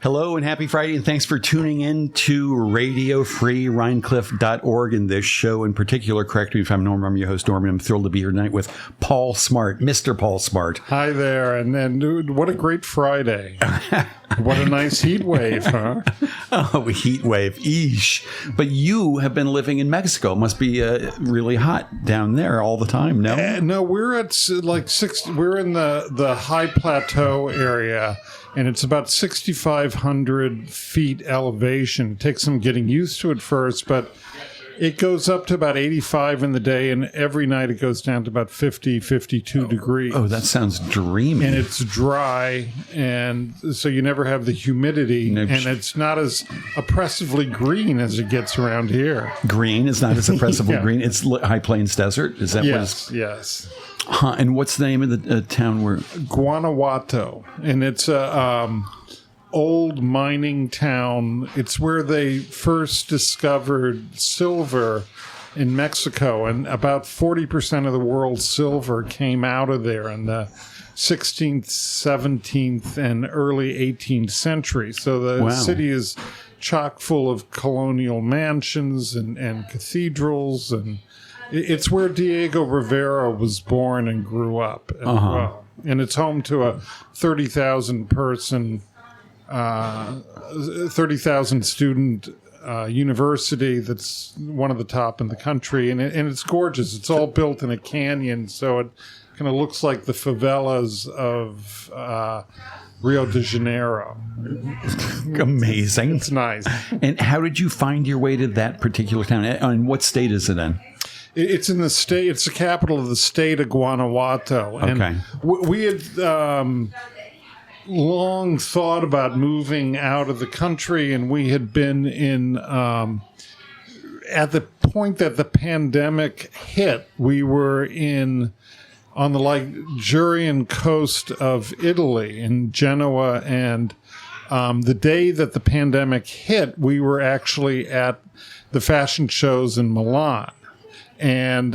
Hello and happy Friday, and thanks for tuning in to Radio Free Rhinecliff.org. And this show in particular, correct me if I'm Norm, I'm your host, Norman. I'm thrilled to be here tonight with Paul Smart, Mr. Paul Smart. Hi there, and dude, what a great Friday. What a nice heat wave, huh? Oh, heat wave, eesh. But you have been living in Mexico. It must be really hot down there all the time, no? No, we're at we're in the high plateau area. And it's about 6,500 feet elevation. It takes some getting used to it first, but it goes up to about 85 in the day, and every night it goes down to about 50, 52 degrees. Oh, that sounds dreamy. And it's dry, and so you never have the humidity, and it's not as oppressively green as it gets around here. Green is not as oppressively green. It's High Plains Desert. Is that what it's? Yes. And what's the name of the town where? Guanajuato, and it's a old mining town. It's where they first discovered silver in Mexico, and about 40% of the world's silver came out of there in the 16th, 17th, and early 18th century. So the city is chock full of colonial mansions and cathedrals, and it's where Diego Rivera was born and grew up as well. And it's home to a 30,000 student university that's one of the top in the country. And it's gorgeous. It's all built in a canyon, so it kind of looks like the favelas of Rio de Janeiro. Amazing. It's nice. And how did you find your way to that particular town? And what state is it in? It's in the state. It's the capital of the state of Guanajuato. And we had long thought about moving out of the country, and we had been in at the point that the pandemic hit. We were on the Ligurian coast of Italy, in Genoa, and the day that the pandemic hit, we were actually at the fashion shows in Milan. And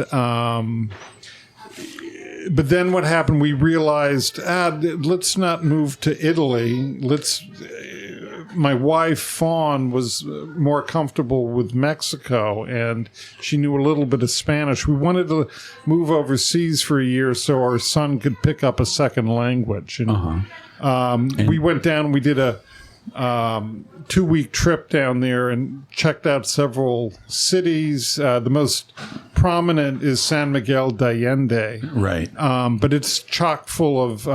but then what happened? We realized, let's not move to Italy. My wife Fawn was more comfortable with Mexico, and she knew a little bit of Spanish. We wanted to move overseas for a year so our son could pick up a second language. And, we went down. We did a 2-week trip down there and checked out several cities. The most prominent is San Miguel de Allende. Right. But it's chock full of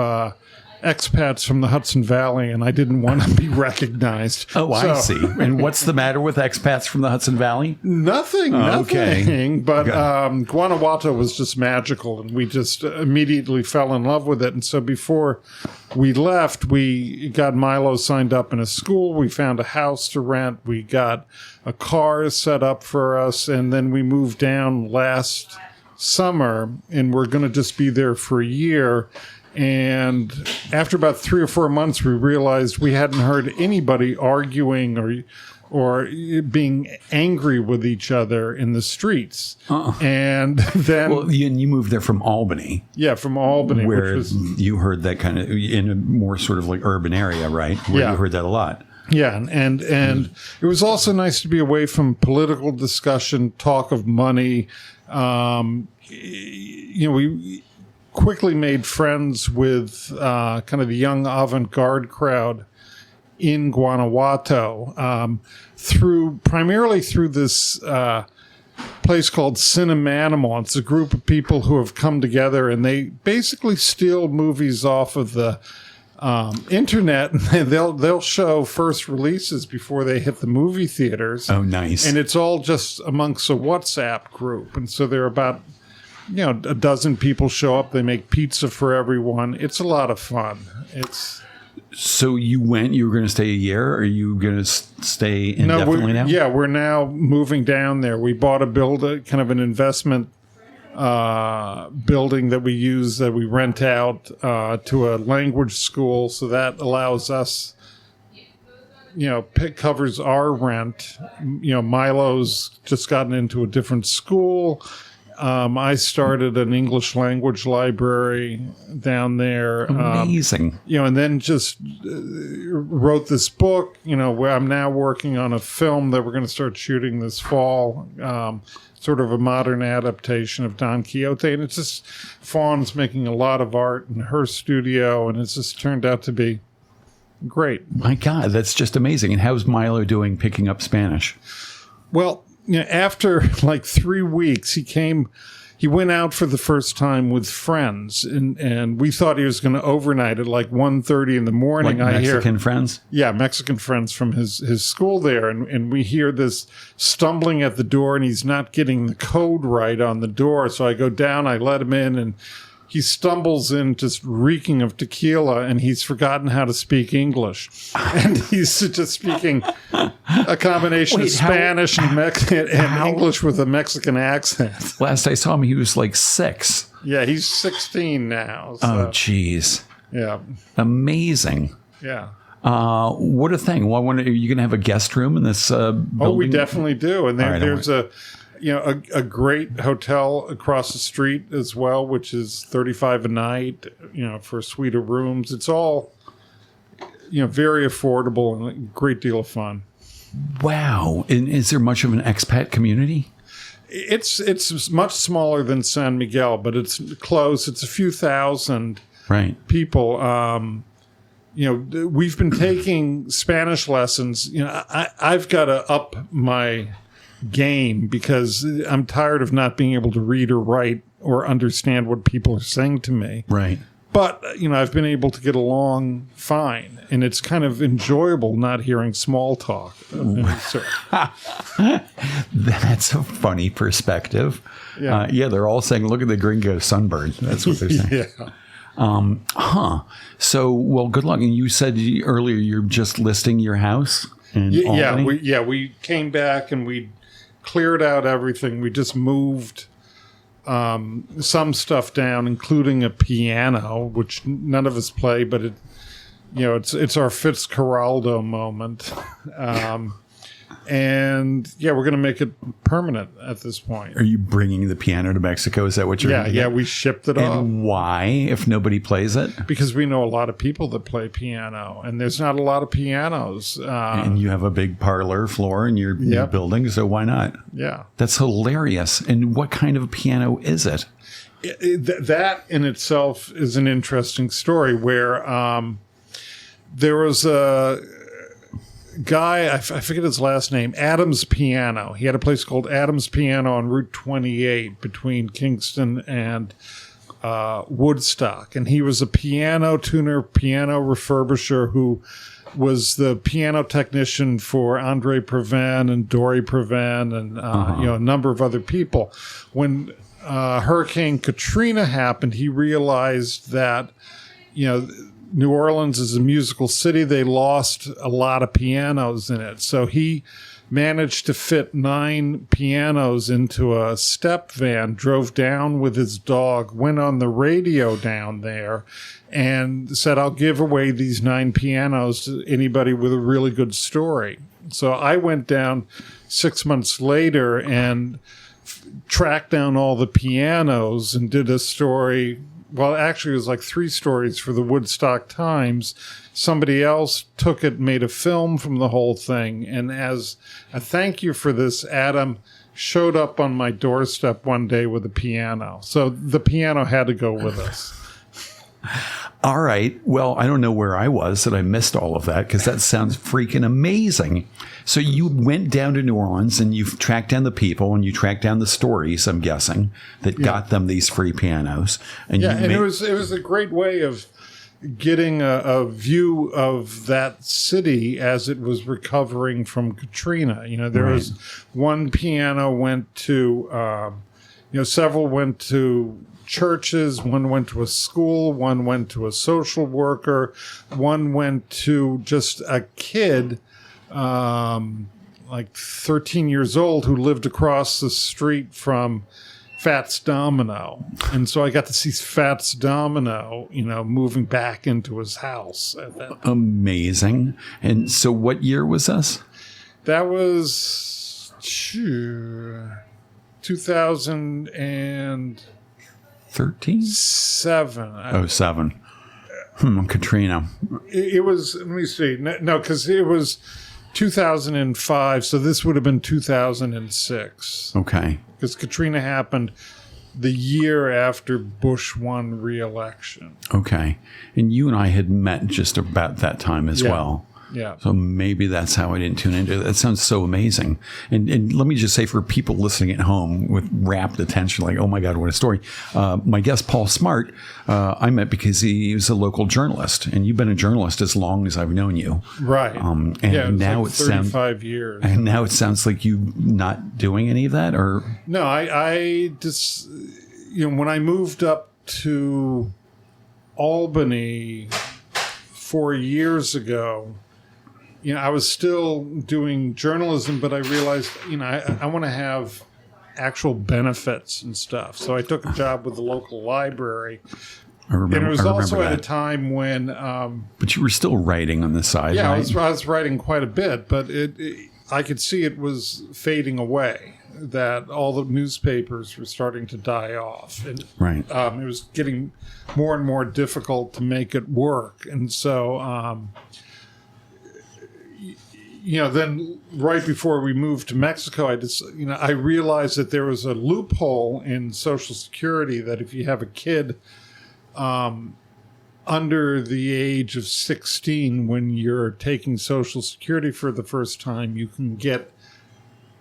expats from the Hudson Valley, and I didn't want to be recognized. Oh, I see. And what's the matter with expats from the Hudson Valley? Nothing. But Guanajuato was just magical, and we just immediately fell in love with it. And so before we left, we got Milo signed up in a school. We found a house to rent. We got a car set up for us, and then we moved down last summer, and we're going to just be there for a year. And after about 3 or 4 months, we realized we hadn't heard anybody arguing or being angry with each other in the streets. And then... you moved there from Albany. Yeah, from Albany. Where you heard that kind of, in a more sort of like urban area, right? Where you heard that a lot. Yeah, and it was also nice to be away from political discussion, talk of money. We quickly made friends with kind of the young avant-garde crowd in Guanajuato primarily through this place called Cinemanimal. It's a group of people who have come together, and they basically steal movies off of the internet. They'll show first releases before they hit the movie theaters. Oh, nice. And it's all just amongst a WhatsApp group, and so there are about a dozen people show up. They make pizza for everyone. It's a lot of fun. So you were going to stay a year, or are you going to stay indefinitely now? Yeah, we're now moving down there. We bought kind of an investment building that we use, that we rent out to a language school. So that allows us, covers our rent. Milo's just gotten into a different school. I started an English language library down there. Amazing. And then just wrote this book, where I'm now working on a film that we're going to start shooting this fall, sort of a modern adaptation of Don Quixote. And it's just, Fawn's making a lot of art in her studio, and it's just turned out to be great. My God, that's just amazing. And how's Milo doing picking up Spanish? Well, after like 3 weeks, he went out for the first time with friends, and we thought he was going to overnight at like 1:30 in the morning. Like Mexican friends? Yeah, Mexican friends from his school there. And we hear this stumbling at the door, and he's not getting the code right on the door. So I go down, I let him in, and he stumbles in just reeking of tequila, and he's forgotten how to speak English. And he's just speaking a combination of Spanish and English with a Mexican accent. Last I saw him, he was like 6. Yeah, he's 16 now. So. Oh, geez. Yeah. Amazing. Yeah. What a thing. Well, are you going to have a guest room in this building? Oh, we definitely do. And there's a great hotel across the street as well, which is $35 a night, for a suite of rooms. It's all, very affordable and a great deal of fun. Wow. And is there much of an expat community? It's much smaller than San Miguel, but it's close. It's a few thousand people. We've been taking Spanish lessons. I've got to up my game because I'm tired of not being able to read or write or understand what people are saying to me. Right. But, I've been able to get along fine, and it's kind of enjoyable not hearing small talk. That's a funny perspective. Yeah. They're all saying, look at the gringo sunbird. That's what they're saying. Yeah. So, well, good luck. And you said earlier you're just listing your house in Albany? We came back and we cleared out everything. We just moved some stuff down, including a piano, which none of us play, but it's our Fitzcarraldo moment. And we're going to make it permanent at this point. Are you bringing the piano to Mexico? Is that what you're Yeah, we shipped it off. And why, if nobody plays it? Because we know a lot of people that play piano, and there's not a lot of pianos. And you have a big parlor floor in your building, so why not? Yeah. That's hilarious. And what kind of piano is it? That in itself is an interesting story where there was a guy, I forget his last name, Adams Piano. He had a place called Adams Piano on Route 28 between Kingston and Woodstock. And he was a piano tuner, piano refurbisher who was the piano technician for Andre Previn and Dory Previn and a number of other people. When Hurricane Katrina happened, he realized that, New Orleans is a musical city. They lost a lot of pianos in it. So he managed to fit 9 pianos into a step van, drove down with his dog, went on the radio down there, and said, I'll give away these 9 pianos to anybody with a really good story. So I went down 6 months later and tracked down all the pianos and did a story. Well, actually, it was like 3 stories for the Woodstock Times. Somebody else took it, made a film from the whole thing. And as a thank you for this, Adam showed up on my doorstep one day with a piano. So the piano had to go with us. All right. Well, I don't know where I was that I missed all of that because that sounds freaking amazing. So you went down to New Orleans and you tracked down the people and you tracked down the stories, I'm guessing, that got them these free pianos. And it was a great way of getting a view of that city as it was recovering from Katrina. There was one piano went to, several went to churches, one went to a school, one went to a social worker, one went to just a kid, like 13 years old, who lived across the street from Fats Domino. And so I got to see Fats Domino, moving back into his house. Amazing. And so what year was this? That was 2007. 07. Katrina. It was, let me see. No, because it was 2005, so this would have been 2006. Okay. Because Katrina happened the year after Bush won re-election. Okay. And you and I had met just about that time as well. Yeah. So maybe that's how I didn't tune into it. That sounds so amazing. And let me just say, for people listening at home with rapt attention, like, oh my God, what a story. My guest, Paul Smart, I met because he was a local journalist. And you've been a journalist as long as I've known you. Right. And now like 35 years. And now it sounds like you not doing any of that, or? No, I just, when I moved up to Albany 4 years ago, I was still doing journalism, but I realized, I want to have actual benefits and stuff. So I took a job with the local library. And it was also at a time when... but you were still writing on the side, yeah, right? I was writing quite a bit, but I could see it was fading away, that all the newspapers were starting to die off. And, right. It was getting more and more difficult to make it work. And so... then right before we moved to Mexico, I realized that there was a loophole in Social Security that if you have a kid under the age of 16, when you're taking Social Security for the first time, you can get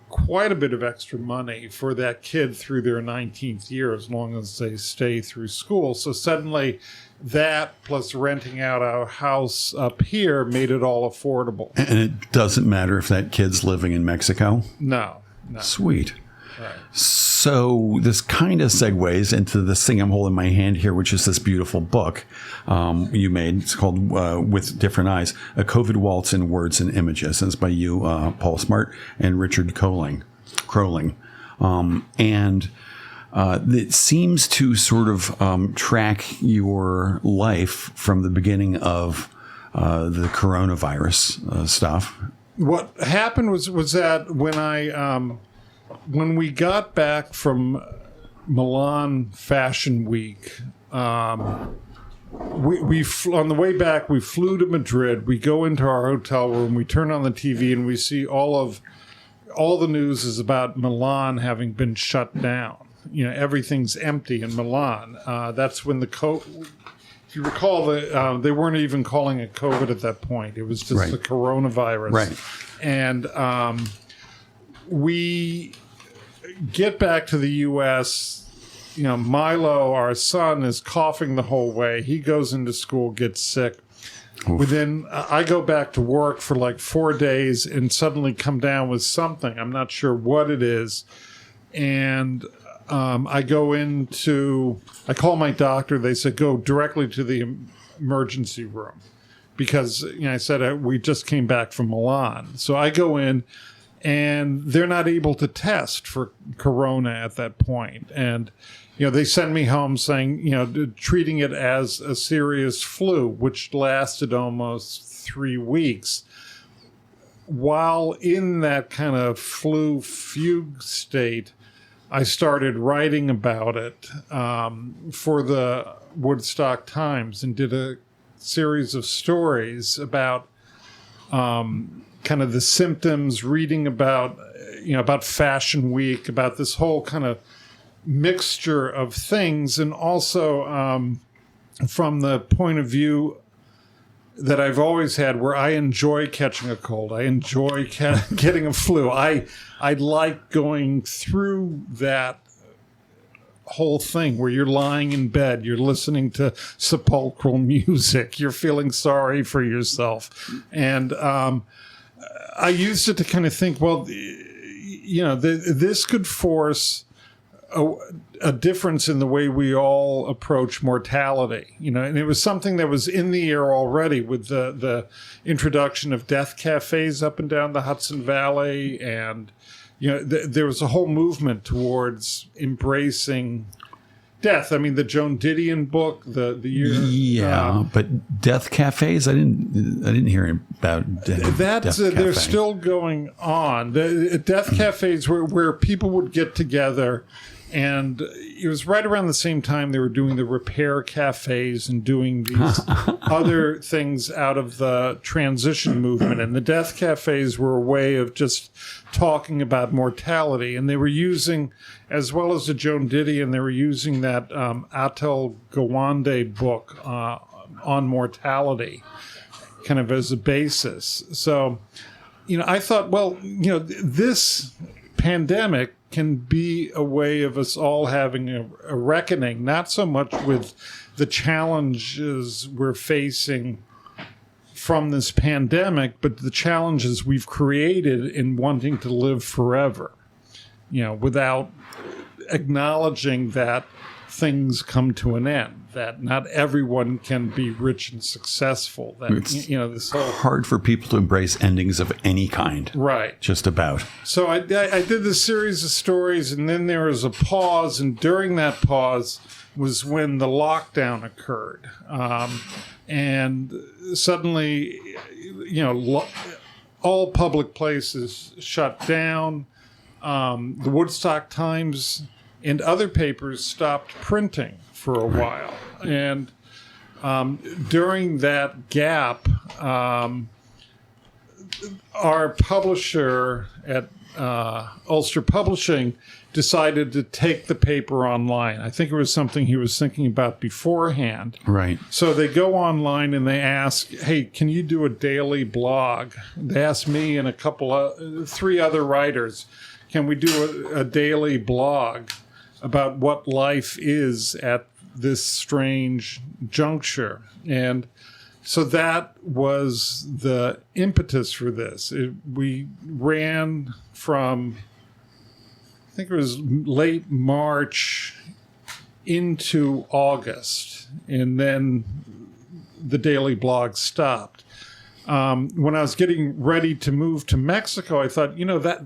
quite a bit of extra money for that kid through their 19th year, as long as they stay through school. So suddenly that plus renting out our house up here made it all affordable. And it doesn't matter if that kid's living in Mexico? No. Sweet. Right. So this kind of segues into this thing I'm holding in my hand here, which is this beautiful book you made. It's called With Different Eyes, A COVID Waltz in Words and Images. And it's by you, Paul Smart, and Richard Crowling. It seems to sort of track your life from the beginning of the coronavirus stuff. What happened was that when we got back from Milan Fashion Week, we on the way back we flew to Madrid. We go into our hotel room, we turn on the TV, and we see all the news is about Milan having been shut down. Everything's empty in Milan. That's when if you recall, they weren't even calling it COVID at that point. It was just the coronavirus. Right. And we get back to the U.S., Milo, our son, is coughing the whole way. He goes into school, gets sick. Within, I go back to work for like 4 days and suddenly come down with something. I'm not sure what it is. And I call my doctor. They said, go directly to the emergency room. Because I said, we just came back from Milan. So I go in, and they're not able to test for corona at that point. And, they send me home saying, treating it as a serious flu, which lasted almost 3 weeks. While in that kind of flu fugue state, I started writing about it for the Woodstock Times and did a series of stories about kind of the symptoms, reading about Fashion Week, about this whole kind of mixture of things, and also from the point of view that I've always had, where I enjoy catching a cold. I enjoy getting a flu. I like going through that whole thing where you're lying in bed, you're listening to sepulchral music, you're feeling sorry for yourself. And I used it to kind of think, well, this could force a difference in the way we all approach mortality, and it was something that was in the air already with the introduction of death cafes up and down the Hudson Valley. And, there was a whole movement towards embracing, death. I mean, the Joan Didion book, the year. Yeah, but death cafes. I didn't hear about death They're cafe. still going on. The death cafes where people would get together, and it was right around the same time they were doing the repair cafes and doing these other things out of the transition movement. And the death cafes were a way of just talking about mortality. And they were using, as well as the Joan Didion, they were using that Atul Gawande book on mortality kind of as a basis. So, I thought, well, this pandemic can be a way of us all having a reckoning, not so much with the challenges we're facing from this pandemic, but the challenges we've created in wanting to live forever, without acknowledging that things come to an end, that not everyone can be rich and successful. That It's this whole hard for people to embrace endings of any kind. right. Just about. So I did this series of stories, and then there was a pause, and during that pause was when the lockdown occurred, and suddenly, all public places shut down. The Woodstock Times and other papers stopped printing for a while. And during that gap, our publisher at Ulster Publishing decided to take the paper online. I think it was something he was thinking about beforehand. Right. So they go online and they ask, hey, can you do a daily blog? They asked me and three other writers, can we do a daily blog about what life is at this strange juncture? And so that was the impetus for this. We ran from, I think it was late March into August, and then the daily blog stopped. When I was getting ready to move to Mexico, I thought,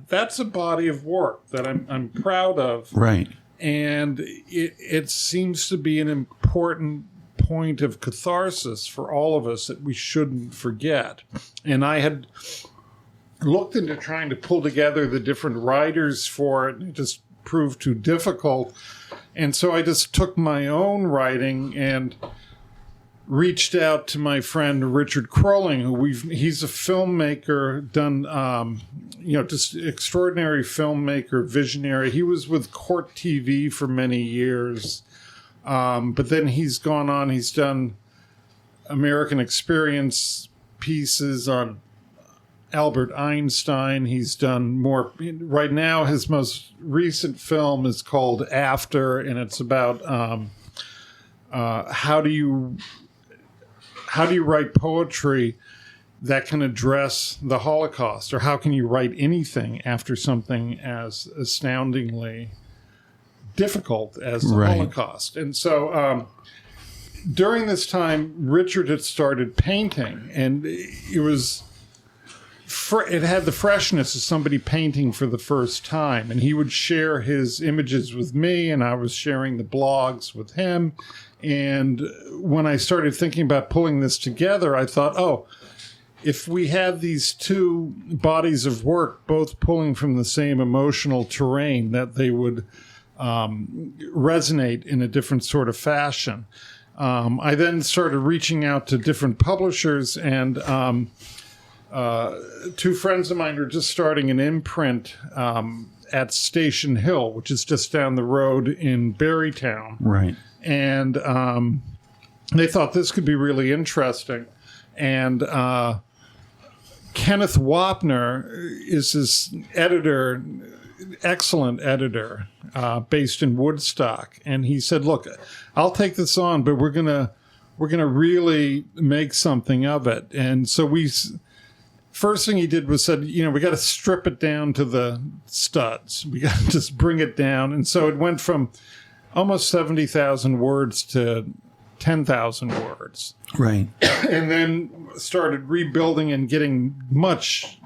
that's a body of work that I'm proud of. Right. And it seems to be an important point of catharsis for all of us that we shouldn't forget. And I had looked into trying to pull together the different writers for it, and it just proved too difficult. And so I just took my own writing and reached out to my friend Richard Crowling, he's a filmmaker, done just extraordinary filmmaker, visionary. He was with Court TV for many years, but then he's gone on. He's done American Experience pieces on Albert Einstein. He's done more. Right now, his most recent film is called After, and it's about how do you write poetry that can address the Holocaust, or how can you write anything after something as astoundingly difficult as the Holocaust? And so during this time, Richard had started painting, and it had the freshness of somebody painting for the first time. And he would share his images with me, and I was sharing the blogs with him. And when I started thinking about pulling this together, I thought, if we had these two bodies of work both pulling from the same emotional terrain, that they would resonate in a different sort of fashion. I then started reaching out to different publishers, and two friends of mine are just starting an imprint at Station Hill, which is just down the road in Barrytown. Right. And they thought this could be really interesting. And Kenneth Wapner is this editor, excellent editor, based in Woodstock. And he said, look, I'll take this on, but we're gonna really make something of it. And so first thing he did was said, we got to strip it down to the studs. We got to just bring it down. And so it went from almost 70,000 words to 10,000 words. Right. And then started rebuilding and getting much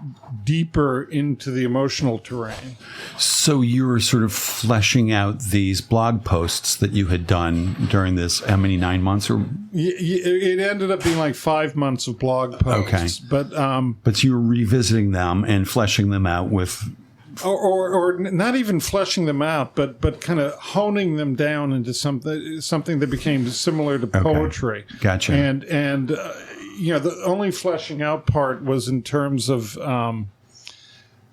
deeper into the emotional terrain. So you were sort of fleshing out these blog posts that you had done during this, how many, 9 months? Or It ended up being like 5 months of blog posts. Okay. But but you were revisiting them and fleshing them out with... Or not even fleshing them out, but kind of honing them down into something that became similar to poetry. Okay. Gotcha. And the only fleshing out part was in terms of,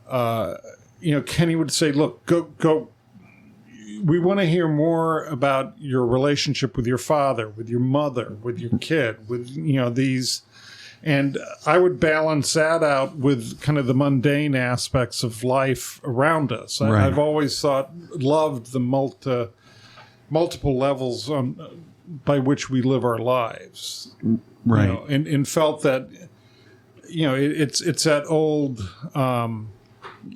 Kenny would say, look, go. We want to hear more about your relationship with your father, with your mother, with your kid, with, these. And I would balance that out with kind of the mundane aspects of life around us. Right. I've always loved the multiple levels by which we live our lives. Right. And felt that, it's that old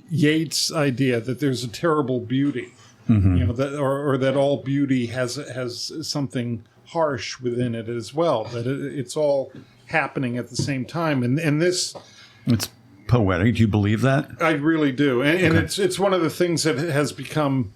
Yeats idea that there's a terrible beauty, that or that all beauty has something harsh within it as well, that it's all happening at the same time, and this, it's poetic. Do you believe that? I really do, and it's one of the things that has become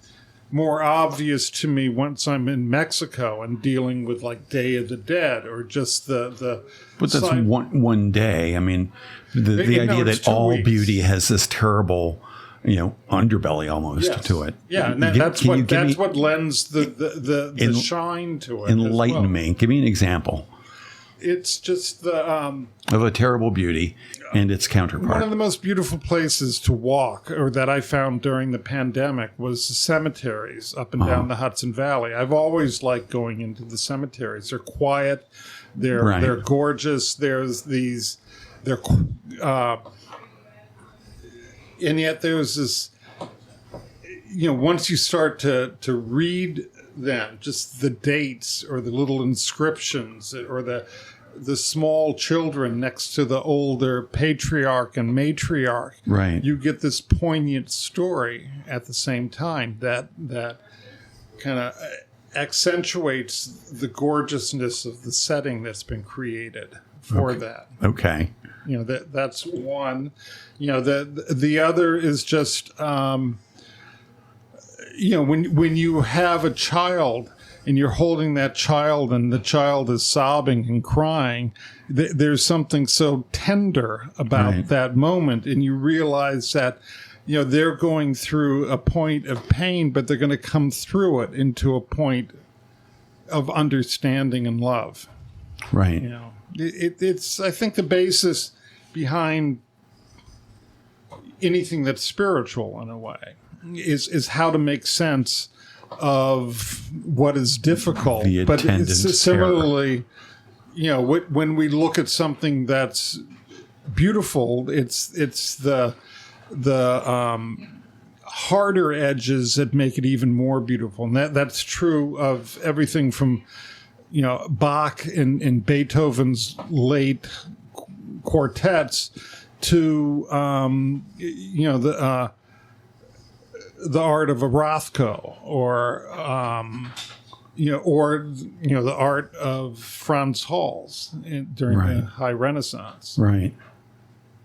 more obvious to me once I'm in Mexico and dealing with like Day of the Dead or just the. But that's one day. I mean, the idea that all weeks. Beauty has this terrible, underbelly almost to it. Yeah, and that's what lends the shine to it. Enlighten me. Give me an example. It's just the of a terrible beauty and its counterpart. One of the most beautiful places to walk, or that I found during the pandemic, was the cemeteries up and down the Hudson Valley. I've always liked going into the cemeteries. They're quiet. They're gorgeous. There's these. And yet there's this. Once you start to read them, just the dates or the little inscriptions or the small children next to the older patriarch and matriarch, right, you get this poignant story at the same time that kind of accentuates the gorgeousness of the setting that's been created for that. Okay. That's one. The other is just when you have a child and you're holding that child and the child is sobbing and crying, there's something so tender about that moment, and you realize that they're going through a point of pain, but they're going to come through it into a point of understanding and love. Right. It's I think the basis behind anything that's spiritual in a way is how to make sense of what is difficult. But it's similarly, when we look at something that's beautiful, it's the harder edges that make it even more beautiful, and that's true of everything from Bach and Beethoven's late quartets to the art of a Rothko or the art of Franz Hals during the High Renaissance. Right.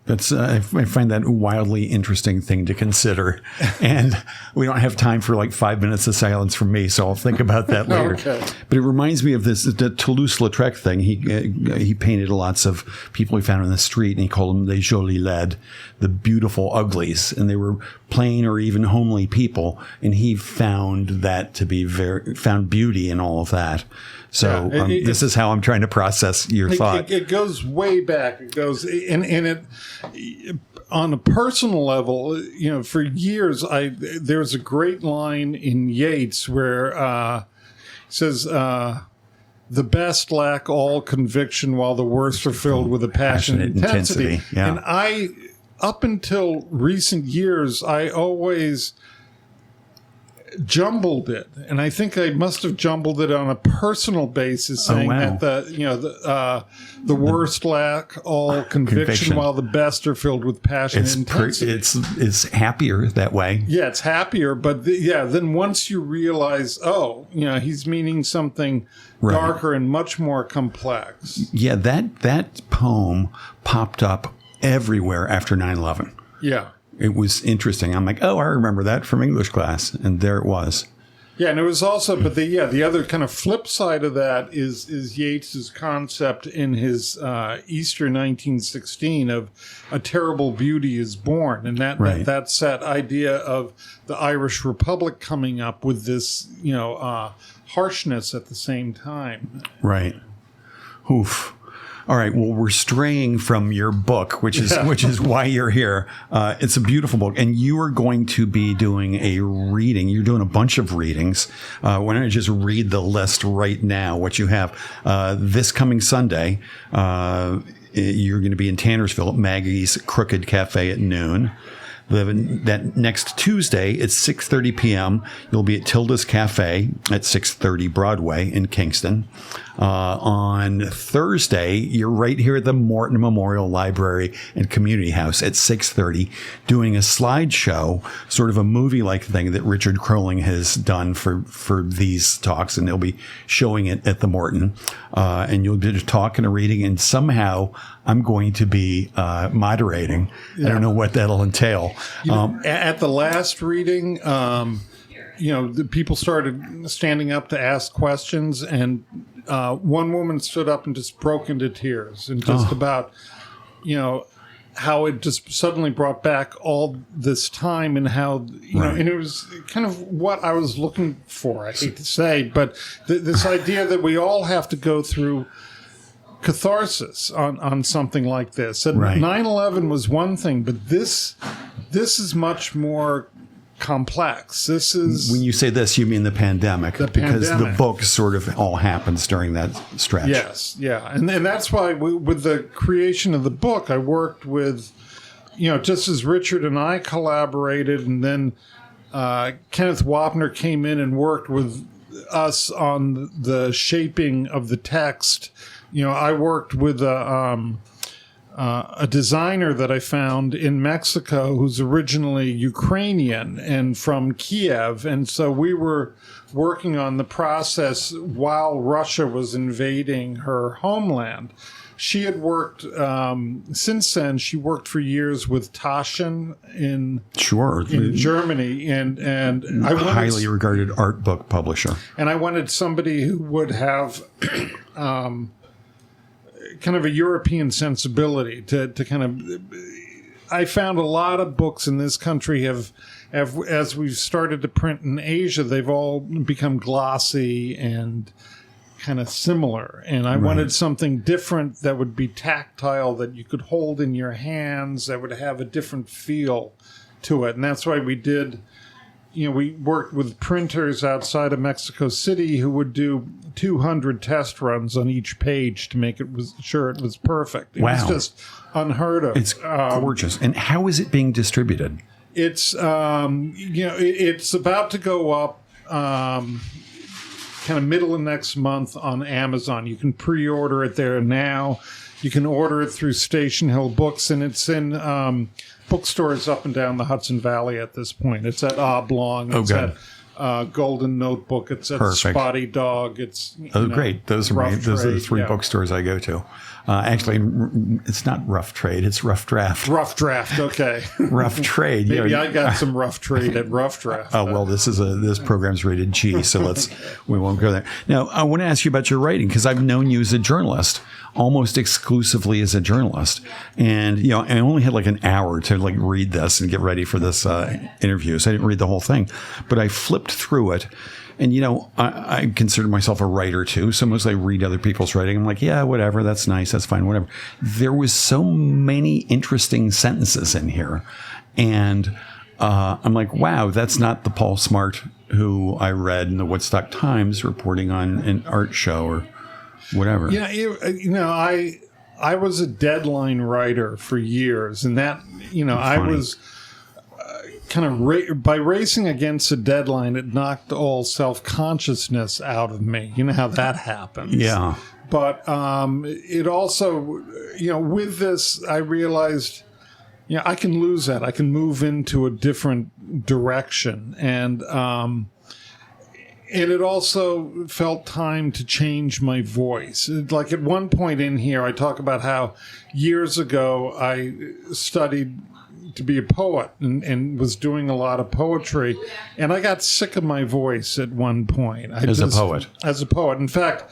That's I find that a wildly interesting thing to consider, and we don't have time for like 5 minutes of silence from me, so I'll think about that later. Okay. But it reminds me of the Toulouse-Lautrec thing. He painted lots of people he found on the street, and he called them les jolis laids, the beautiful uglies, and they were plain or even homely people, and he found that to be found beauty in all of that. So this is how I'm trying to process your thought. It goes way back. It goes and it on a personal level. For years, there's a great line in Yeats where it says, "The best lack all conviction, while the worst are filled with a passionate intensity." Yeah. And up until recent years, I always jumbled it, and I think I must have jumbled it on a personal basis, saying that the worst lack all conviction, while the best are filled with passion and intensity. It's happier that way. Yeah, it's happier, but then once you realize, he's meaning something darker and much more complex. Yeah, that poem popped up everywhere after 9/11. Yeah. It was interesting. I'm like, I remember that from English class. And there it was. Yeah, and it was also, but the other kind of flip side of that is Yeats's concept in his Easter 1916 of a terrible beauty is born. And that's that idea of the Irish Republic coming up with this, harshness at the same time. Right. Oof. All right. Well, we're straying from your book, which is why you're here. It's a beautiful book, and you are going to be doing a reading. You're doing a bunch of readings. Why don't I just read the list right now? What you have this coming Sunday? You're going to be in Tannersville at Maggie's Crooked Cafe at noon. That next Tuesday at 6:30 p.m., you'll be at Tilda's Cafe at 630 Broadway in Kingston. On Thursday, you're right here at the Morton Memorial Library and Community House at 6:30, doing a slideshow, sort of a movie-like thing that Richard Crowling has done for these talks, and they'll be showing it at the Morton. And you'll do a talk and a reading, and somehow I'm going to be moderating. Yeah. I don't know what that'll entail. At the last reading, the people started standing up to ask questions, and one woman stood up and just broke into tears, and just about, how it just suddenly brought back all this time, and how, and it was kind of what I was looking for, I hate to say, but this idea that we all have to go through catharsis on something like this. And 9/11 was one thing, but this is much more complex. This is, when you say this, you mean the pandemic, because the book sort of all happens during that stretch. Yes, yeah, and that's why with the creation of the book, I worked with, just as Richard and I collaborated, and then Kenneth Wapner came in and worked with us on the shaping of the text. I worked with a designer that I found in Mexico who's originally Ukrainian and from Kiev. And so we were working on the process while Russia was invading her homeland. She had worked, since then, she worked for years with Taschen in Germany. And I wanted, highly regarded art book publisher. And I wanted somebody who would have kind of a European sensibility to kind of. I found a lot of books in this country have as we've started to print in Asia, they've all become glossy and kind of similar. And I wanted something different that would be tactile, that you could hold in your hands, that would have a different feel to it. And that's why we did. We worked with printers outside of Mexico City who would do 200 test runs on each page to make sure it was perfect. It was just unheard of. It's gorgeous. And how is it being distributed? It's it's about to go up kind of middle of next month on Amazon. You can pre-order it there now. You can order it through Station Hill Books, and it's in bookstores up and down the Hudson Valley at this point. It's at Oblong. It's at Golden Notebook. It's at Spotty Dog. It's great. Those are the three bookstores I go to. Actually, it's not Rough Trade. It's Rough Draft. Rough Draft. Okay. Rough Trade. Maybe I got some Rough Trade at Rough Draft. Oh well, this program's rated G, so we won't go there. Now, I want to ask you about your writing, because I've known you as a journalist, almost exclusively as a journalist, and I only had like an hour to read this and get ready for this interview, so I didn't read the whole thing, but I flipped through it. And, I consider myself a writer, too. So mostly I read other people's writing. I'm like, yeah, whatever. That's nice. That's fine. Whatever. There was so many interesting sentences in here. And I'm like, wow, that's not the Paul Smart who I read in the Woodstock Times reporting on an art show or whatever. Yeah, I was a deadline writer for years. And that, I was kind of by racing against a deadline, it knocked all self-consciousness out of me. You know how that happens. Yeah. But it also, with this, I realized, I can lose that. I can move into a different direction. And it also felt time to change my voice. Like at one point in here, I talk about how years ago I studied to be a poet and was doing a lot of poetry. And I got sick of my voice at one point. As a poet. In fact,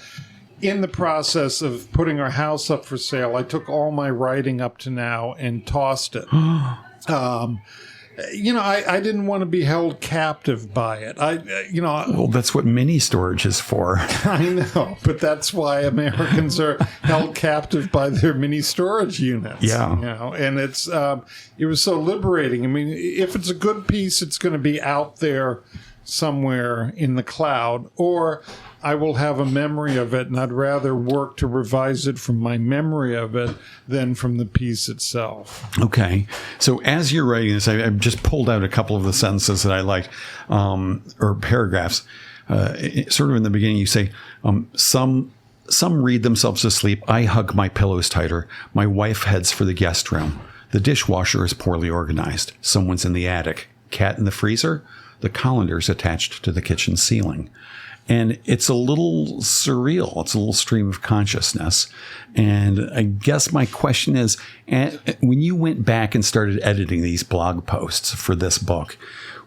in the process of putting our house up for sale, I took all my writing up to now and tossed it. I didn't want to be held captive by it. Well, that's what mini storage is for. I know, but that's why Americans are held captive by their mini storage units. Yeah. And it was so liberating. I mean, if it's a good piece, it's going to be out there somewhere in the cloud, or I will have a memory of it, and I'd rather work to revise it from my memory of it than from the piece itself. Okay. So as you're writing this, I've just pulled out a couple of the sentences that I liked, or paragraphs. Sort of in the beginning, you say, some read themselves to sleep. I hug my pillows tighter. My wife heads for the guest room. The dishwasher is poorly organized. Someone's in the attic. Cat in the freezer. The colander's attached to the kitchen ceiling. And it's a little surreal. It's a little stream of consciousness. And I guess my question is, when you went back and started editing these blog posts for this book,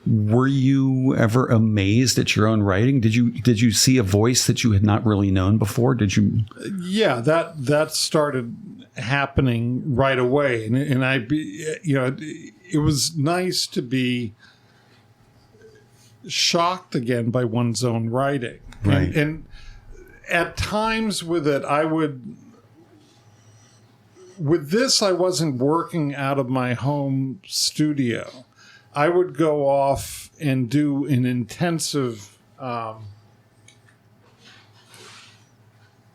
were you ever amazed at your own writing? Did you see a voice that you had not really known before? Did you? Yeah, that started happening right away. And it was nice to be shocked again by one's own writing. Right. And at times with it, with this, I wasn't working out of my home studio. I would go off and do an intensive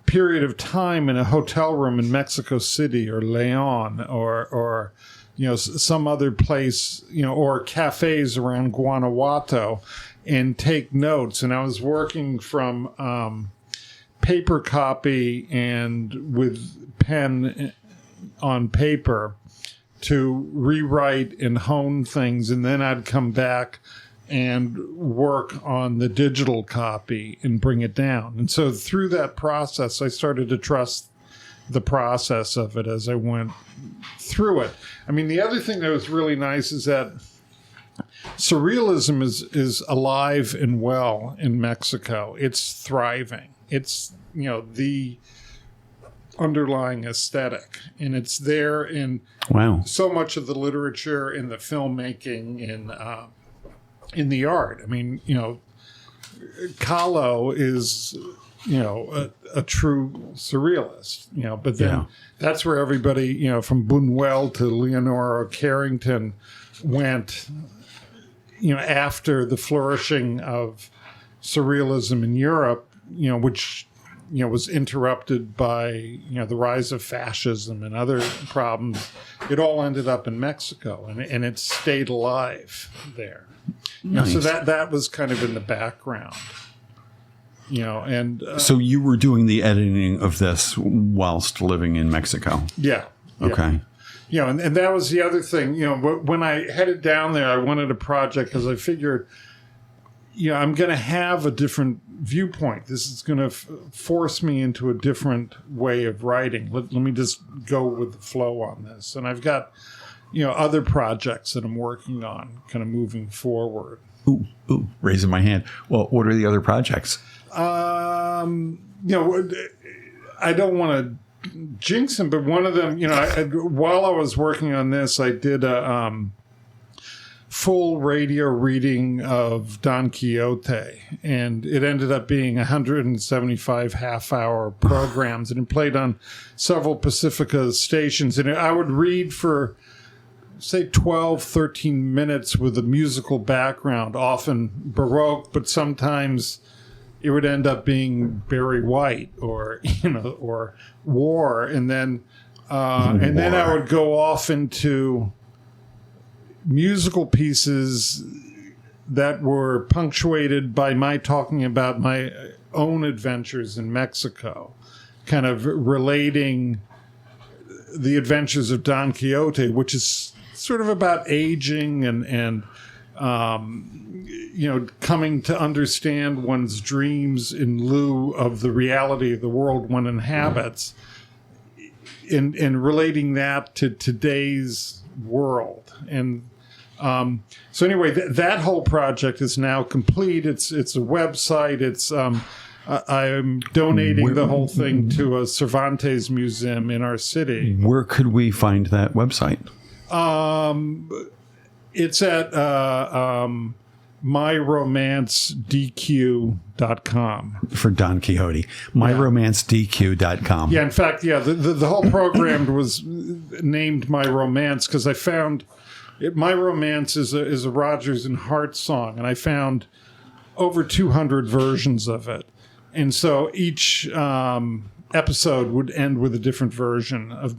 period of time in a hotel room in Mexico City or Leon or some other place, or cafes around Guanajuato, and take notes. And I was working from paper copy and with pen on paper to rewrite and hone things. And then I'd come back and work on the digital copy and bring it down. And so through that process, I started to trust the process of it as I went through it. I mean, the other thing that was really nice is that surrealism is alive and well in Mexico. It's thriving. It's, the underlying aesthetic, and it's there in so much of the literature, in the filmmaking, in the art. I mean, Kahlo is a true surrealist, but then that's where everybody, from Buñuel to Leonora Carrington went, after the flourishing of surrealism in Europe, which, was interrupted by, the rise of fascism and other problems. It all ended up in Mexico, and it stayed alive there. Nice. So that was kind of in the background. So you were doing the editing of this whilst living in Mexico? Yeah. Okay. And that was the other thing. When I headed down there, I wanted a project because I figured, I'm going to have a different viewpoint. This is going to force me into a different way of writing. Let me just go with the flow on this. And I've got, other projects that I'm working on kind of moving forward. Ooh, raising my hand. Well, what are the other projects? I don't want to jinx them, but one of them, while I was working on this, I did a full radio reading of Don Quixote, and it ended up being 175 half-hour programs, and it played on several Pacifica stations, and I would read for, say, 12, 13 minutes with a musical background, often Baroque, but sometimes it would end up being Barry White or war, and then I would go off into musical pieces that were punctuated by my talking about my own adventures in Mexico, kind of relating the adventures of Don Quixote, which is sort of about aging and coming to understand one's dreams in lieu of the reality of the world one inhabits, and relating that to today's world. And so anyway, that whole project is now complete. It's a website. It's I'm donating the whole thing to a Cervantes museum in our city. Where could we find that website? It's at myromancedq.com. For Don Quixote. myromancedq.com. Yeah, in fact, the whole program was named My Romance because I found My Romance is a Rodgers and Hart song, and I found over 200 versions of it. And so each episode would end with a different version of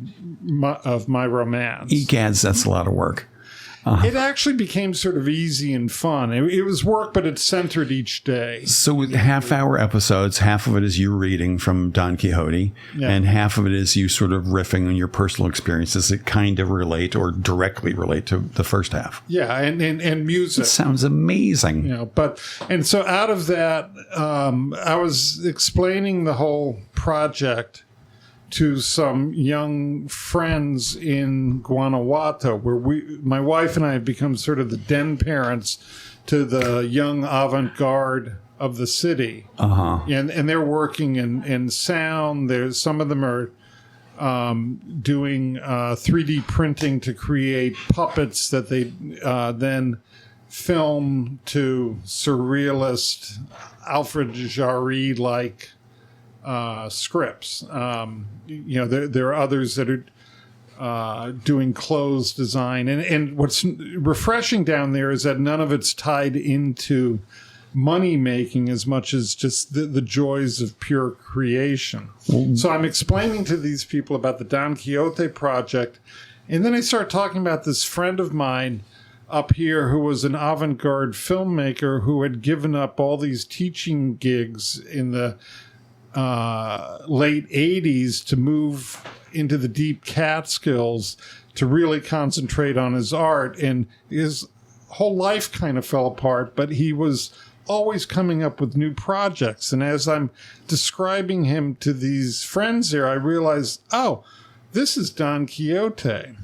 my romance. Egads, that's a lot of work. It actually became sort of easy and fun. It was work, but it's centered each day. So with half-hour episodes, half of it is you reading from Don Quixote, and half of it is you sort of riffing on your personal experiences that kind of relate or directly relate to the first half. Yeah, and music. It sounds amazing. And so out of that, I was explaining the whole project to some young friends in Guanajuato, where my wife and I have become sort of the den parents to the young avant-garde of the city. And they're working in sound. Some of them are doing 3D printing to create puppets that they then film to surrealist Alfred Jarry-like scripts. There are others that are doing clothes design. And what's refreshing down there is that none of it's tied into money making as much as just the joys of pure creation. So I'm explaining to these people about the Don Quixote project. And then I start talking about this friend of mine up here who was an avant-garde filmmaker who had given up all these teaching gigs in the late 80s to move into the deep Catskills to really concentrate on his art. And his whole life kind of fell apart, but he was always coming up with new projects. And as I'm describing him to these friends here, I realized, oh, this is Don Quixote.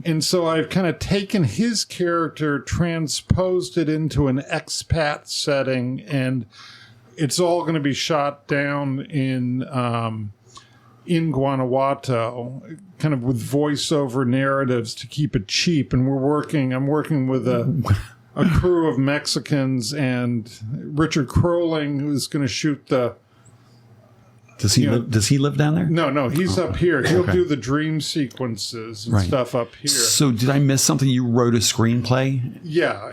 And so I've kind of taken his character, transposed it into an expat setting, and it's all going to be shot down in Guanajuato, kind of with voiceover narratives to keep it cheap. And I'm working with a crew of Mexicans, and Richard Crowling, who's going to shoot the. Does he live down there? No, he's up here. He'll do the dream sequences and stuff up here. So did I miss something? You wrote a screenplay? Yeah.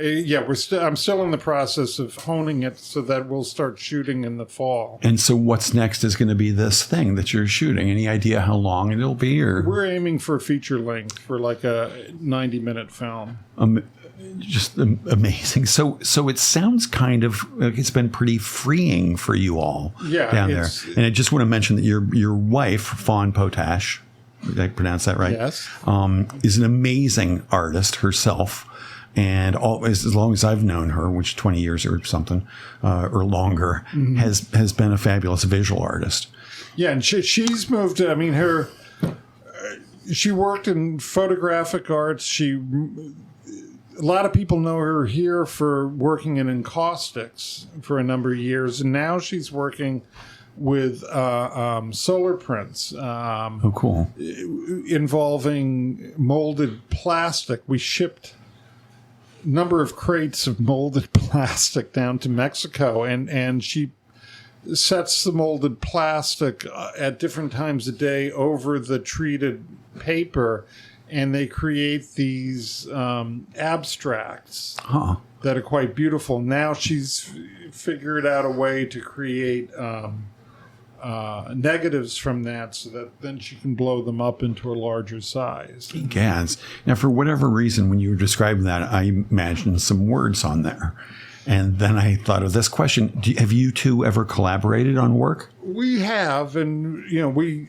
I'm still in the process of honing it so that we'll start shooting in the fall. And so what's next is going to be this thing that you're shooting. Any idea how long it'll be? Or we're aiming for feature length, for like a 90-minute film. Just amazing. So it sounds kind of like it's been pretty freeing for you all down there. And I just want to mention that your wife, Fawn Potash, did I pronounce that right? Yes. Is an amazing artist herself. And as long as I've known her, which 20 years or something, or longer, has been a fabulous visual artist. Yeah, and she's moved. I mean, she worked in photographic arts. A lot of people know her here for working in encaustics for a number of years, and now she's working with solar prints. Oh, cool. Involving molded plastic. We shipped a number of crates of molded plastic down to Mexico, and she sets the molded plastic at different times a day over the treated paper, and they create these abstracts that are quite beautiful. Now she's figured out a way to create negatives from that so that then she can blow them up into a larger size. Gas. Now, for whatever reason, when you were describing that, I imagined some words on there. And then I thought of this question. Have you two ever collaborated on work? We have, and we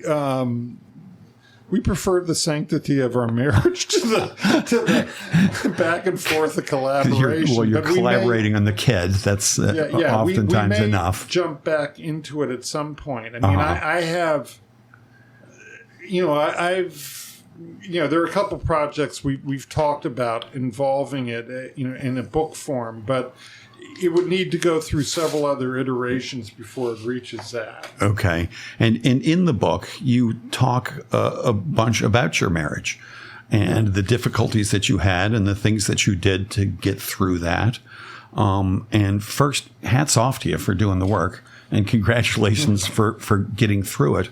prefer the sanctity of our marriage to the back and forth of collaboration. You're collaborating on the kid. That's oftentimes we may enough. Jump back into it at some point. I mean, I have, I've, there are a couple projects we've talked about involving it, in a book form, but it would need to go through several other iterations before it reaches that. Okay. And in the book, you talk a bunch about your marriage and the difficulties that you had and the things that you did to get through that. And first, hats off to you for doing the work. And congratulations for getting through it.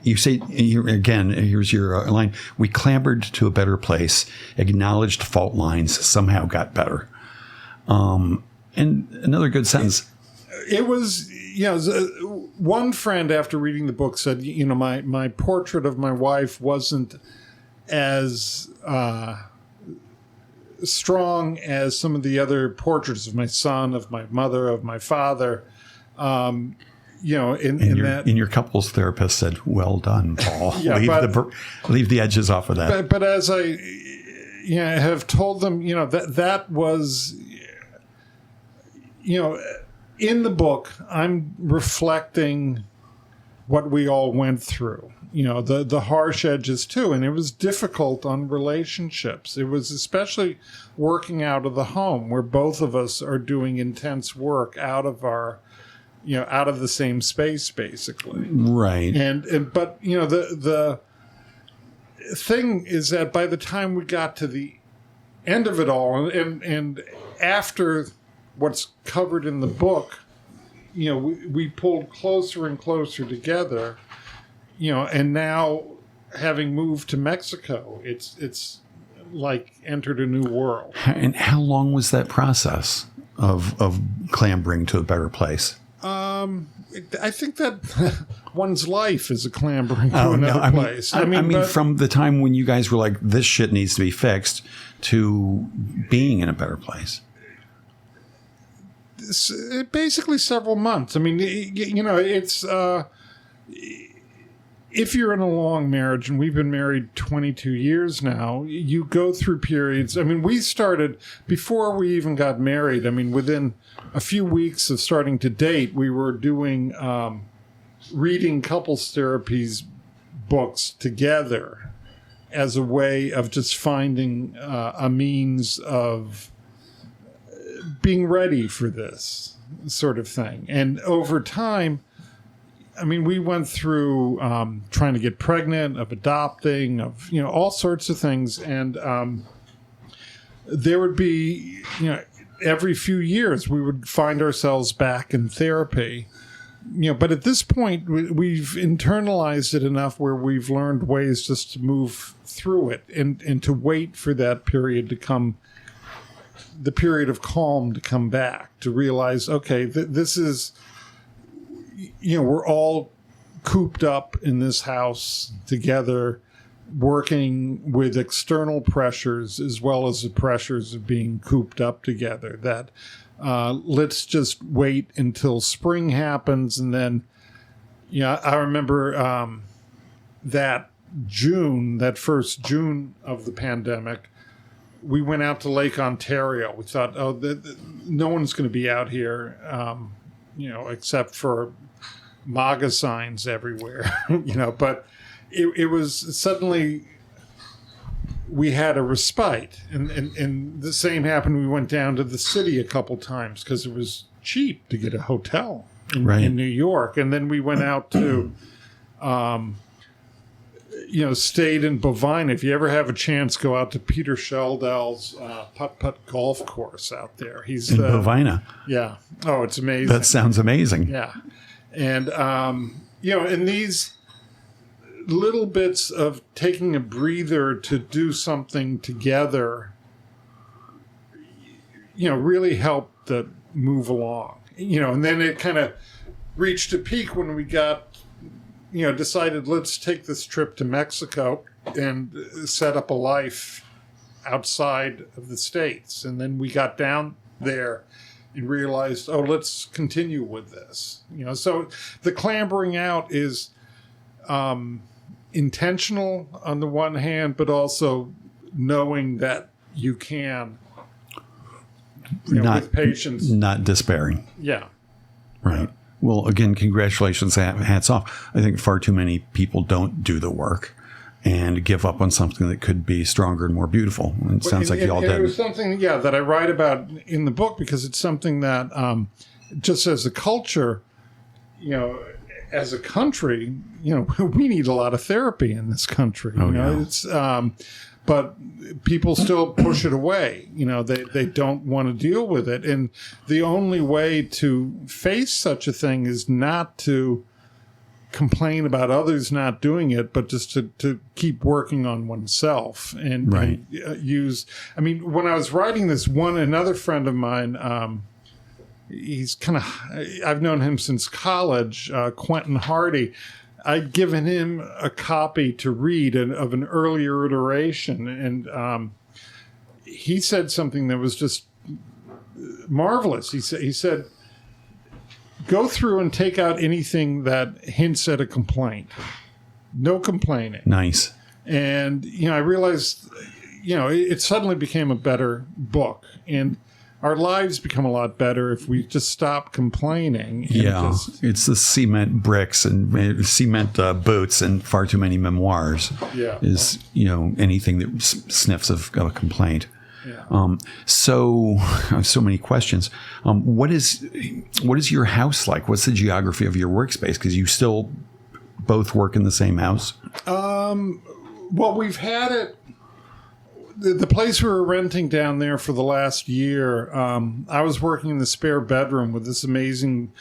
You say, again, here's your line. We clambered to a better place, acknowledged fault lines, somehow got better. And another good sentence. It was, one friend after reading the book said, my portrait of my wife wasn't as strong as some of the other portraits of my son, of my mother, of my father. And your couples therapist said, "Well done, Paul. Leave the edges off of that." But as I have told them, that was. In the book, I'm reflecting what we all went through, the harsh edges too. And it was difficult on relationships. It was especially working out of the home where both of us are doing intense work out of our, out of the same space, basically. Right. But the thing is that by the time we got to the end of it all and after what's covered in the book, we pulled closer and closer together, and now having moved to Mexico, it's like entered a new world. And how long was that process of clambering to a better place? I think that one's life is a clambering to another place. I mean, from the time when you guys were like, this shit needs to be fixed, to being in a better place. Basically several months. I mean, it's if you're in a long marriage, and we've been married 22 years now, you go through periods. I mean, we started before we even got married. I mean, within a few weeks of starting to date, we were doing reading couples therapies books together as a way of just finding a means of being ready for this sort of thing. And over time, I mean, we went through trying to get pregnant, of adopting, of, all sorts of things. And there would be, every few years we would find ourselves back in therapy. But at this point, we've internalized it enough where we've learned ways just to move through it and to wait for that period to come, the period of calm to come back, to realize, okay, this is, we're all cooped up in this house together, working with external pressures as well as the pressures of being cooped up together, that let's just wait until spring happens. And then, I remember that first June of the pandemic, we went out to Lake Ontario. We thought, no one's going to be out here, except for MAGA signs everywhere, but it was suddenly we had a respite. And the same happened. We went down to the city a couple times because it was cheap to get a hotel in New York. And then we went out to, stayed in Bovina. If you ever have a chance, go out to Peter Sheldell's putt-putt golf course out there. He's in Bovina. Yeah. Oh, it's amazing. That sounds amazing. Yeah. And, in these little bits of taking a breather to do something together, really helped to move along. And then it kind of reached a peak when we got, decided let's take this trip to Mexico and set up a life outside of the States. And then we got down there and realized, let's continue with this. So the clambering out is intentional on the one hand, but also knowing that you can, with patience. Not despairing. Yeah. Right. Well, again, congratulations. Hats off. I think far too many people don't do the work and give up on something that could be stronger and more beautiful. And it sounds like y'all did. It was something, that I write about in the book because it's something that just as a culture, as a country, we need a lot of therapy in this country. It's but people still push it away. They don't want to deal with it. And the only way to face such a thing is not to complain about others not doing it, but just to keep working on oneself and, right. and use. I mean, when I was writing this, another friend of mine, he's I've known him since college, Quentin Hardy. I'd given him a copy to read of an earlier iteration, and he said something that was just marvelous. He said, go through and take out anything that hints at a complaint. No complaining. Nice. And, I realized, it suddenly became a better book. And our lives become a lot better if we just stop complaining. Yeah, it's the cement bricks and cement boots and far too many memoirs. Yeah, is anything that sniffs of a complaint. Yeah. So I have so many questions. What is your house like? What's the geography of your workspace? Because you still both work in the same house. Well, we've had it. The place we were renting down there for the last year, I was working in the spare bedroom with this amazing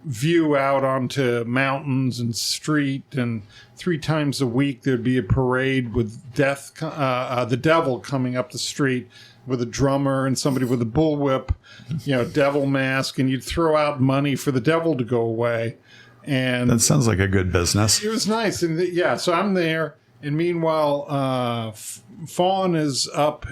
view out onto mountains and street. And 3 times a week there'd be a parade with the devil coming up the street with a drummer and somebody with a bullwhip, devil mask, and you'd throw out money for the devil to go away. And that sounds like a good business. It was nice, and so I'm there. And meanwhile, Fawn is up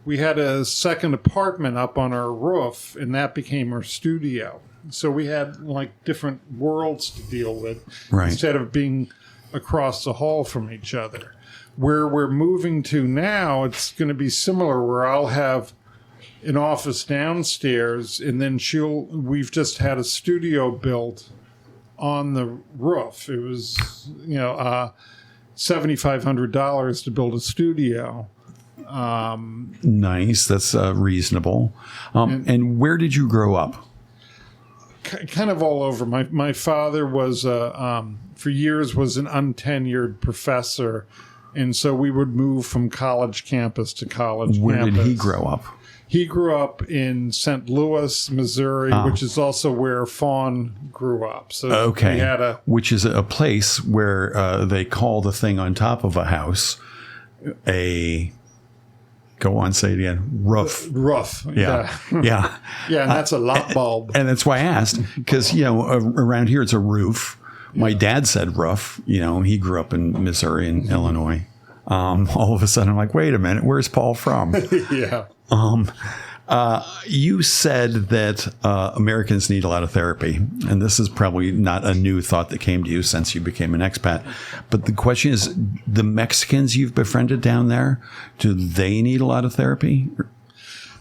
we had a second apartment up on our roof, and that became our studio. So we had different worlds to deal with instead of being across the hall from each other. Where we're moving to now, it's going to be similar, where I'll have an office downstairs, and then we've just had a studio built on the roof. It was, $7,500 to build a studio. Nice. That's reasonable. And where did you grow up? Kind of all over. My father was, for years, was an untenured professor. And so we would move from college campus to college campus. Where did he grow up? He grew up in St. Louis, Missouri, which is also where Fawn grew up. So okay, we had which is a place where they call the thing on top of a house go on, say it again, roof. Roof. Yeah. Yeah. Yeah, and that's a light bulb. And that's why I asked, because, around here it's a roof. My dad said roof. He grew up in Missouri and Illinois. All of a sudden I'm like, wait a minute, where's Paul from? Yeah. You said that Americans need a lot of therapy, and this is probably not a new thought that came to you since you became an expat. But the question is, the Mexicans you've befriended down there, do they need a lot of therapy?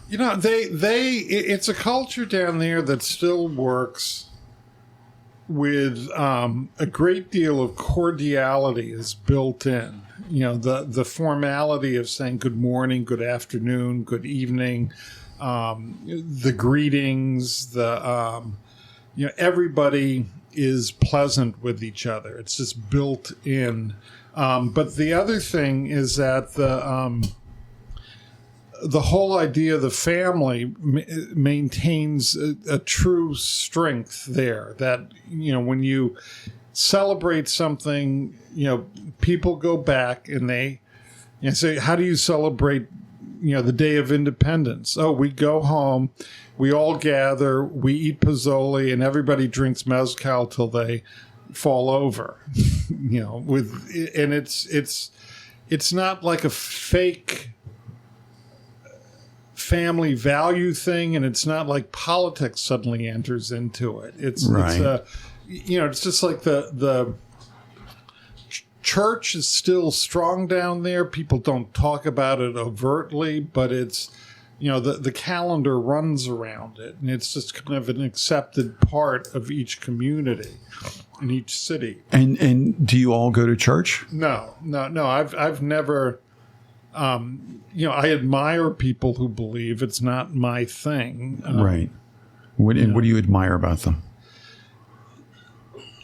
It's a culture down there that still works with a great deal of cordiality is built in. The formality of saying good morning, good afternoon, good evening, the greetings, everybody is pleasant with each other. It's just built in. But the other thing is that the whole idea of the family maintains a true strength there. That, when you celebrate something, people go back and they say, how do you celebrate the Day of Independence. Oh, we go home, we all gather, we eat pozole, and everybody drinks mezcal till they fall over. And it's not like a fake family value thing, and it's not like politics suddenly enters into it. It's just like the church is still strong down there. People don't talk about it overtly, but it's the calendar runs around it, and it's just kind of an accepted part of each community in each city. And do you all go to church? No. I've never. I admire people who believe. It's not my thing. Right. What do you admire about them?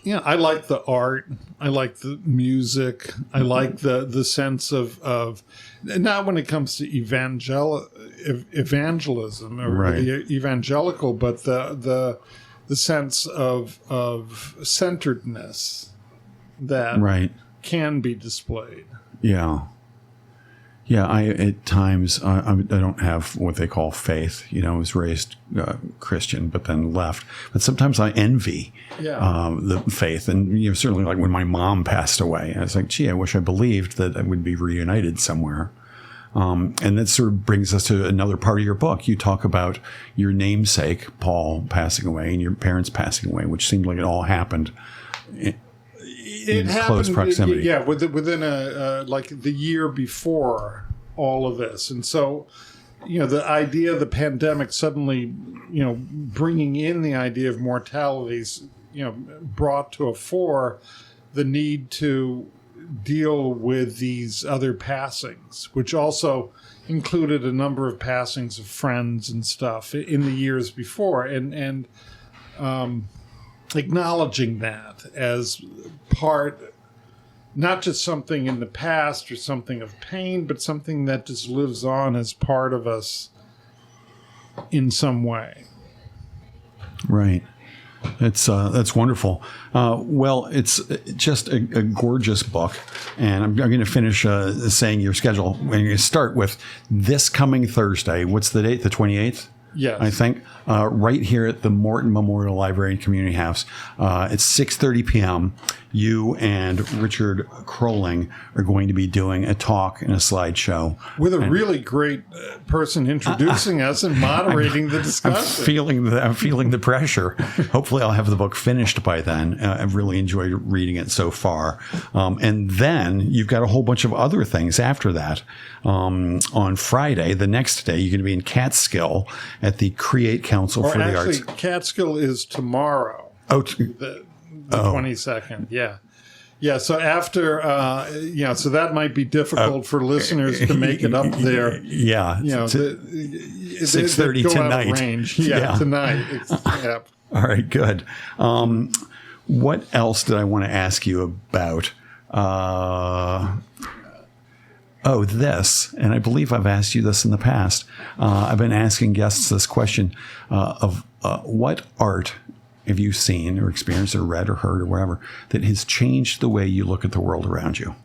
I like the art. I like the music. I like the sense of not when it comes to evangelism or evangelical, but the sense of centeredness that can be displayed. Yeah. Yeah, at times I don't have what they call faith. I was raised Christian, but then left. But sometimes I envy the faith, and certainly like when my mom passed away, I was like, gee, I wish I believed that I would be reunited somewhere. And that sort of brings us to another part of your book. You talk about your namesake, Paul, passing away, and your parents passing away, which seemed like it all happened in close proximity. Yeah, within the year before all of this. And so, the idea of the pandemic suddenly, bringing in the idea of mortalities, brought to a fore the need to deal with these other passings, which also included a number of passings of friends and stuff in the years before. And acknowledging that as part, not just something in the past or something of pain, but something that just lives on as part of us in some way. Right. That's wonderful. Well, it's just a gorgeous book, and I'm going to finish saying your schedule. We're going to start with this coming Thursday. What's the date? The 28th? Yes. I think right here at the Morton Memorial Library and Community House. It's 6:30 p.m. You and Richard Kroling are going to be doing a talk and a slideshow. With a really great person introducing us and moderating the discussion. I'm feeling the pressure. Hopefully I'll have the book finished by then. I've really enjoyed reading it so far. And then you've got a whole bunch of other things after that. On Friday, the next day, you're going to be in Catskill at the Create Council for the Arts. Catskill is tomorrow. Oh, the 22nd. Yeah. Yeah. So after, so that might be difficult for listeners to make it up there. Yeah. 6:30 tonight. Range. Yeah. Tonight. All right. Good. What else did I want to ask you about? This, and I believe I've asked you this in the past. I've been asking guests this question of what art have you seen or experienced or read or heard or whatever that has changed the way you look at the world around you?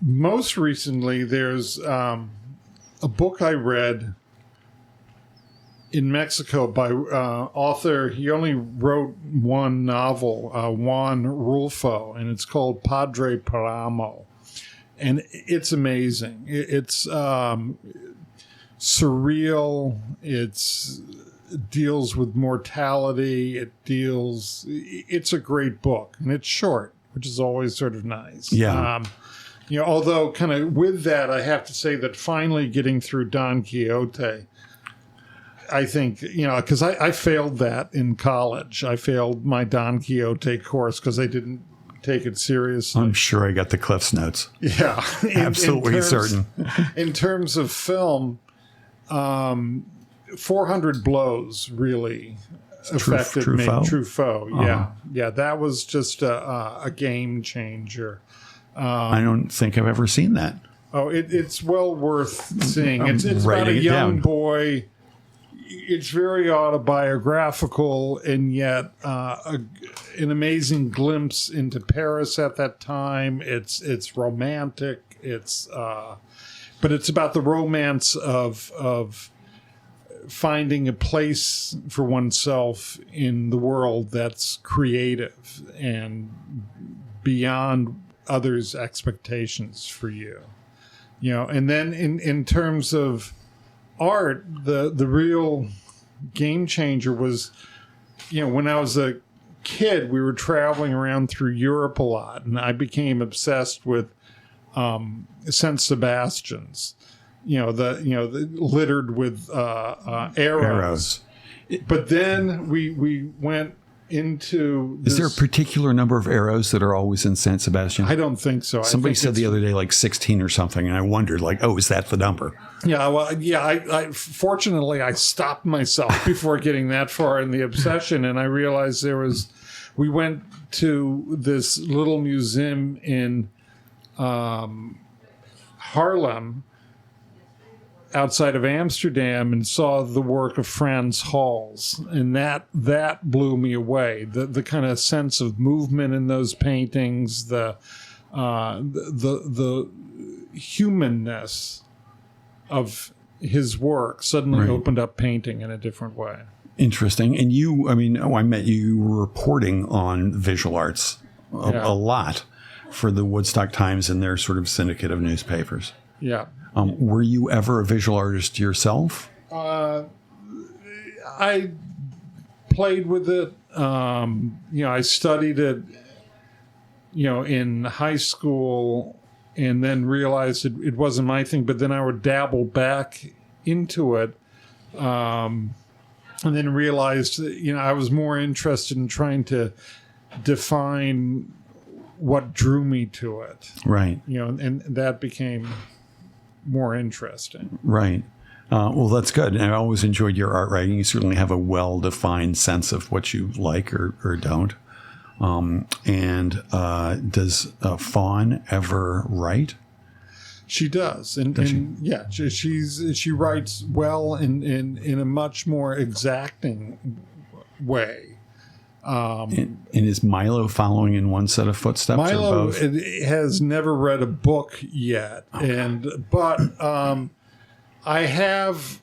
Most recently, there's a book I read in Mexico by author. He only wrote one novel, Juan Rulfo, and it's called Padre Paramo. And it's amazing. It's surreal. It deals with mortality. It's a great book, and it's short, which is always sort of nice. Yeah. Although kind of with that, I have to say that finally getting through Don Quixote, I think, because I failed that in college. I failed my Don Quixote course because I didn't take it seriously. I'm sure I got the Cliff's Notes. Yeah. Absolutely certain. In terms of film, 400 Blows really affected me. Truffaut. Yeah. Uh-huh. Yeah, that was just a game changer. I don't think I've ever seen that. Oh, it's well worth seeing. It's about a young boy. it's very autobiographical, and yet an amazing glimpse into Paris at that time. It's romantic. But it's about the romance of finding a place for oneself in the world that's creative and beyond others' expectations for you. And then in terms of art, the real game changer was, when I was a kid, we were traveling around through Europe a lot, and I became obsessed with Saint Sebastian's, the littered with arrows. But then we went into this. Is there a particular number of arrows that are always in Saint Sebastian? I don't think so. Somebody said the other day like 16 or something, and I wondered, is that the number? Yeah, well, yeah. I fortunately I stopped myself before getting that far in the obsession, and I realized we went to this little museum in Haarlem, outside of Amsterdam, and saw the work of Frans Hals, and that blew me away. The kind of sense of movement in those paintings, the humanness of his work suddenly opened up painting in a different way. Interesting. And I met you were reporting on visual arts a lot for the Woodstock Times and their sort of syndicate of newspapers. Yeah. Were you ever a visual artist yourself? I played with it. I studied it, in high school, and then realized it wasn't my thing. But then I would dabble back into it, and then realized that, I was more interested in trying to define what drew me to it. Right. And that became more interesting. Right. Well, that's good. And I always enjoyed your art writing. You certainly have a well-defined sense of what you like or don't. Does Fawn ever write? She does. She writes well in a much more exacting way. And is Milo following in one set of footsteps? Milo or both? has never read a book yet, but I have.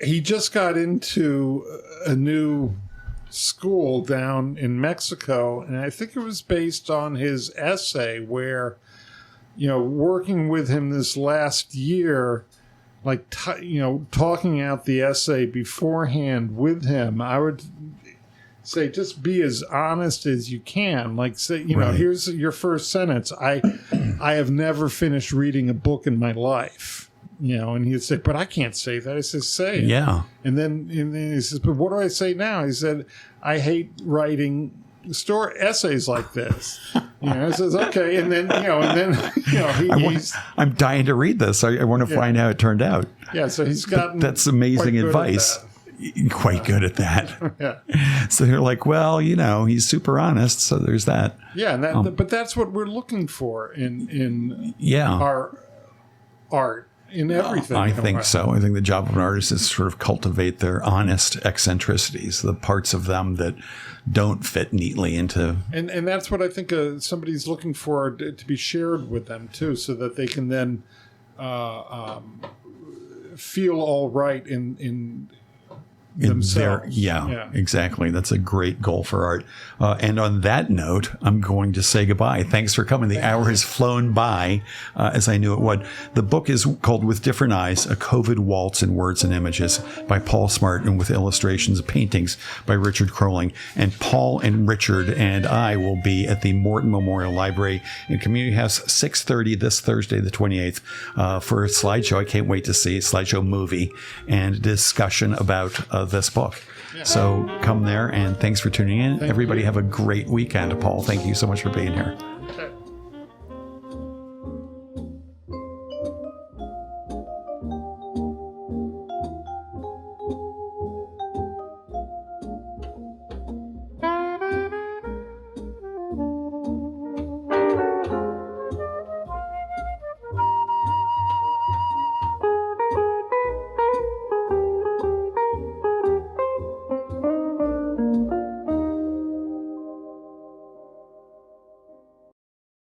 He just got into a new school down in Mexico, and I think it was based on his essay where, working with him this last year, like talking out the essay beforehand with him, I would say just be as honest as you can. Like, say, here's your first sentence. I have never finished reading a book in my life. And he'd say, but I can't say that. I said, say it. Yeah. And then he says, but what do I say now? He said, I hate writing essays like this. I says, okay. And then, I'm dying to read this. I want to find how it turned out. Yeah. So he's gotten. That's amazing advice. Quite good at that. Yeah. So they're like, well, he's super honest. So there's that. Yeah. But that's what we're looking for in our art, in everything. I think so. I think the job of an artist is to sort of cultivate their honest eccentricities, the parts of them that don't fit neatly into. And that's what I think somebody's looking for to be shared with them too, so that they can then feel all right in themselves. Yeah, exactly. That's a great goal for art. And on that note, I'm going to say goodbye. Thanks for coming. The hour has flown by as I knew it would. The book is called With Different Eyes, A COVID Waltz in Words and Images by Paul Smart, and with illustrations, paintings by Richard Kroling. And Paul and Richard and I will be at the Morton Memorial Library in Community House, 6:30 this Thursday, the 28th, for a slideshow. I can't wait to see a slideshow movie and discussion about this book. Yeah. So come there, and thanks for tuning in. Everybody have a great weekend. Paul, thank you so much for being here.